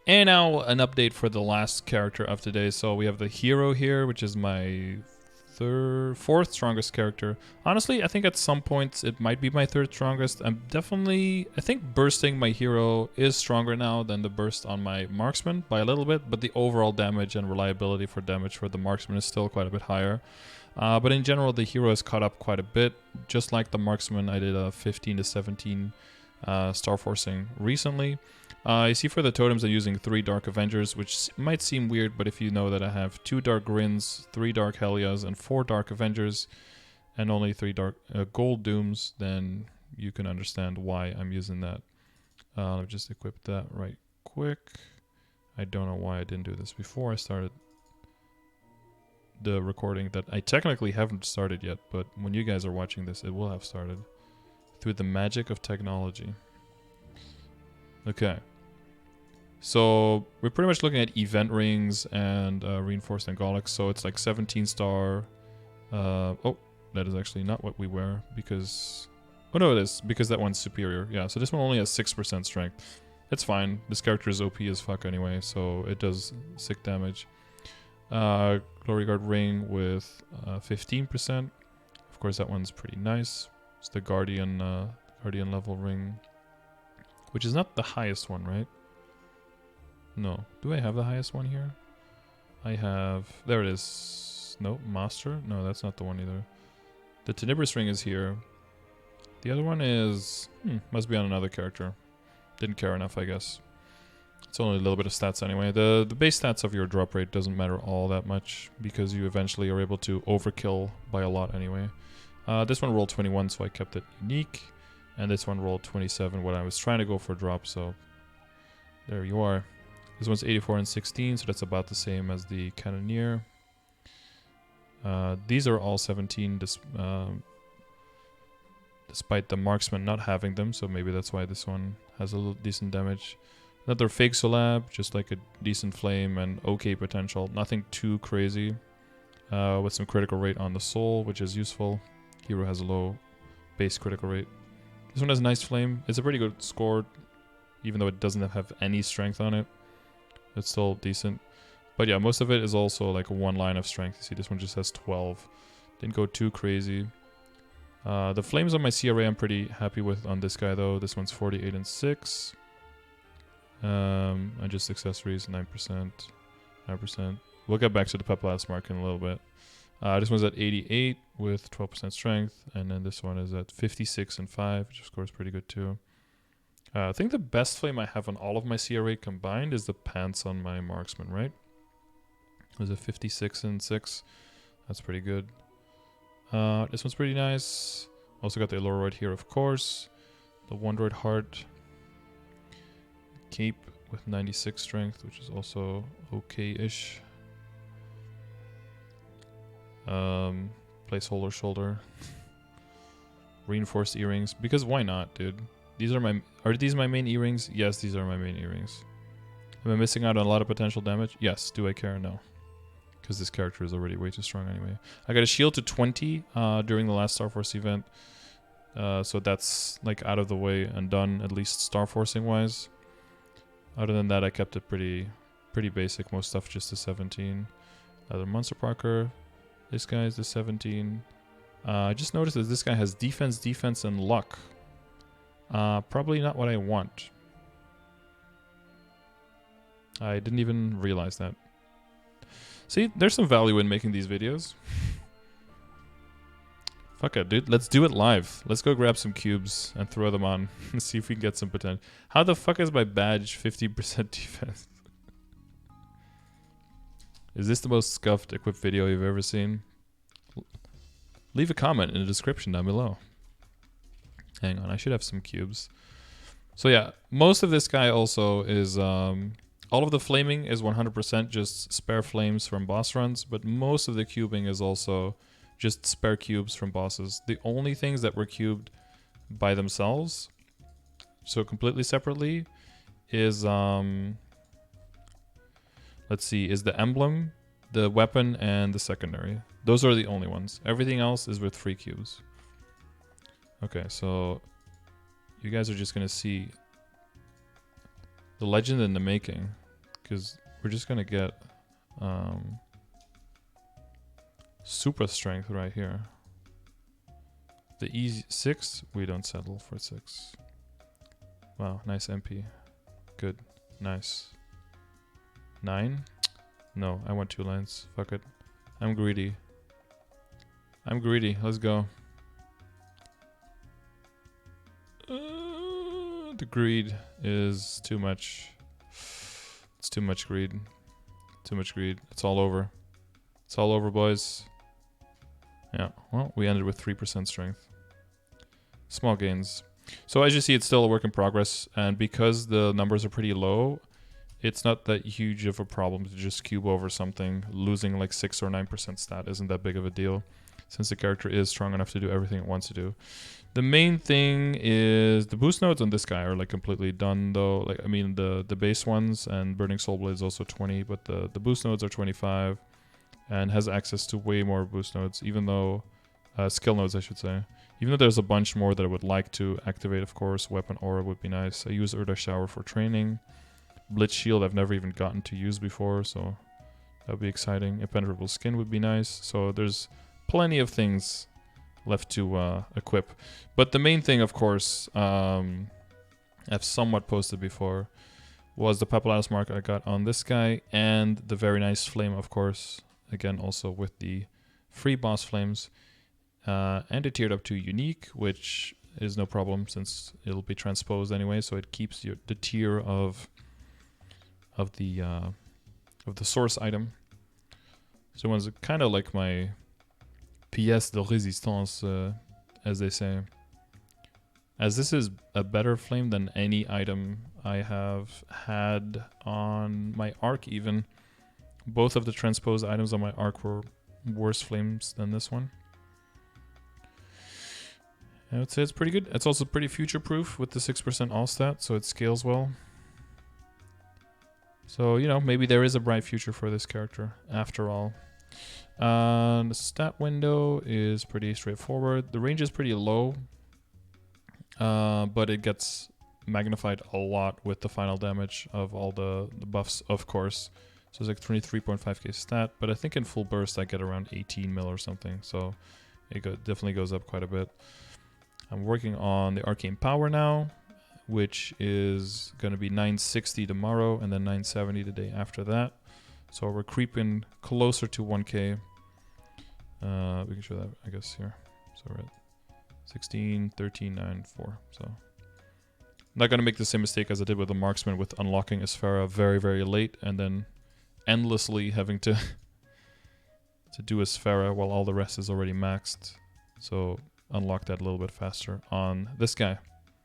And now an update for the last character of today. So we have the hero here, which is my fourth strongest character. Honestly, I think at some points it might be my third strongest. I think bursting my hero is stronger now than the burst on my marksman by a little bit, but the overall damage and reliability for damage for the marksman is still quite a bit higher. But in general, the hero has caught up quite a bit. Just like the marksman, I did a 15 to 17 star forcing recently. You see for the totems I'm using 3 Dark Avengers, which might seem weird, but if you know that I have 2 Dark Grins, 3 Dark Helias, and 4 Dark Avengers, and only 3 Dark Gold Dooms, then you can understand why I'm using that. Let me just equip that right quick. I don't know why I didn't do this before I started the recording that I technically haven't started yet, but when you guys are watching this, it will have started through the magic of technology. Okay. So we're pretty much looking at event rings and reinforced Angolics. So it's like 17 star. Oh, that is actually not what we wear because... Oh no, it is because that one's superior. Yeah, so this one only has 6% strength. It's fine. This character is OP as fuck anyway, so it does sick damage. Glory Guard ring with 15%. Of course, that one's pretty nice. It's the Guardian level ring, which is not the highest one, right? No. Do I have the highest one here? I have... There it is. No, Master? No, that's not the one either. The Tenebrous ring is here. The other one is... must be on another character. Didn't care enough, I guess. It's only a little bit of stats anyway. The base stats of your drop rate doesn't matter all that much because you eventually are able to overkill by a lot anyway. This one rolled 21, so I kept it unique. And this one rolled 27 when I was trying to go for a drop, so... There you are. This one's 84 and 16, so that's about the same as the Cannoneer. These are all 17 despite the Marksman not having them, so maybe that's why this one has a little decent damage. Another Fake Solab, just like a decent flame and okay potential. Nothing too crazy. With some critical rate on the soul, which is useful. Hero has a low base critical rate. This one has a nice flame. It's a pretty good score, even though it doesn't have any strength on it. It's still decent. But yeah, most of it is also like one line of strength. You see, this one just has 12. Didn't go too crazy. The flames on my CRA I'm pretty happy with on this guy though. This one's 48 and 6. And just accessories, 9%. 9%. We'll get back to the Peplas mark in a little bit. This one's at 88 with 12% strength. And then this one is at 56 and 5, which of course is pretty good too. I think the best flame I have on all of my CRA combined is the pants on my marksman, right? Was it 56 and 6? That's pretty good. This one's pretty nice. Also got the Allurroid here, of course. The Wondroid Heart. Cape with 96 strength, which is also okay-ish. Placeholder shoulder. Reinforced earrings, because why not, dude? Are these my main earrings? Yes, these are my main earrings. Am I missing out on a lot of potential damage? Yes. Do I care? No. Because this character is already way too strong anyway. I got a shield to 20 during the last Star Force event. So that's like out of the way and done, at least Star Forcing wise. Other than that, I kept it pretty basic. Most stuff just to 17. Another Monster Parker. This guy is the 17. I just noticed that this guy has defense, and luck. Probably not what I want. I didn't even realize that. See, there's some value in making these videos. Fuck it, dude. Let's do it live. Let's go grab some cubes and throw them on and see if we can get some potential. How the fuck is my badge 50% defense? Is this the most scuffed equipped video you've ever seen? Leave a comment in the description down below. Hang on, I should have some cubes. So yeah, most of this guy also is... all of the flaming is 100% just spare flames from boss runs, but most of the cubing is also just spare cubes from bosses. The only things that were cubed by themselves, so completely separately, is... let's see, is the emblem, the weapon, and the secondary. Those are the only ones. Everything else is with free cubes. Okay, so you guys are just gonna see the legend in the making. because we're just gonna get super strength right here. The easy 6, we don't settle for 6. Wow, nice MP. Good, nice. 9? No, I want 2 lines. Fuck it. I'm greedy. I'm greedy. Let's go. The greed is too much. It's too much greed. Too much greed. It's all over. It's all over, boys. Yeah, well, we ended with 3% strength. Small gains. So as you see, it's still a work in progress. And because the numbers are pretty low, it's not that huge of a problem to just cube over something. Losing like 6 or 9% stat isn't that big of a deal, since the character is strong enough to do everything it wants to do. The main thing is the boost nodes on this guy are like completely done though. Like, I mean, the base ones, and Burning Soul Blade is also 20, but the boost nodes are 25 and has access to way more boost nodes, even though skill nodes, I should say. Even though there's a bunch more that I would like to activate, of course. Weapon Aura would be nice. I use Urda Shower for training. Blitz Shield I've never even gotten to use before, so that would be exciting. Impenetrable Skin would be nice. So there's plenty of things left to equip. But the main thing, of course, I've somewhat posted before, was the Papillus mark I got on this guy, and the very nice flame, of course. Again, also with the free boss flames. And it tiered up to unique, which is no problem since it'll be transposed anyway, so it keeps the tier of the source item. So one's kind of like my pièce de résistance, as they say. As this is a better flame than any item I have had on my arc even. Both of the transposed items on my arc were worse flames than this one. I would say it's pretty good. It's also pretty future-proof with the 6% all stat, so it scales well. So, you know, maybe there is a bright future for this character, after all. The stat window is pretty straightforward. The range is pretty low, but it gets magnified a lot with the final damage of all the buffs, of course. So it's like 23.5k stat, but I think in full burst I get around 18 mil or something, so it definitely goes up quite a bit. I'm working on the Arcane Power now, which is going to be 960 tomorrow and then 970 the day after that. So we're creeping closer to 1k. We can show that, I guess, here. So we're at 16, 13, 9, 4. So I'm not going to make the same mistake as I did with the Marksman with unlocking Asphera very, very late and then endlessly having to do Asphera while all the rest is already maxed. So unlock that a little bit faster on this guy.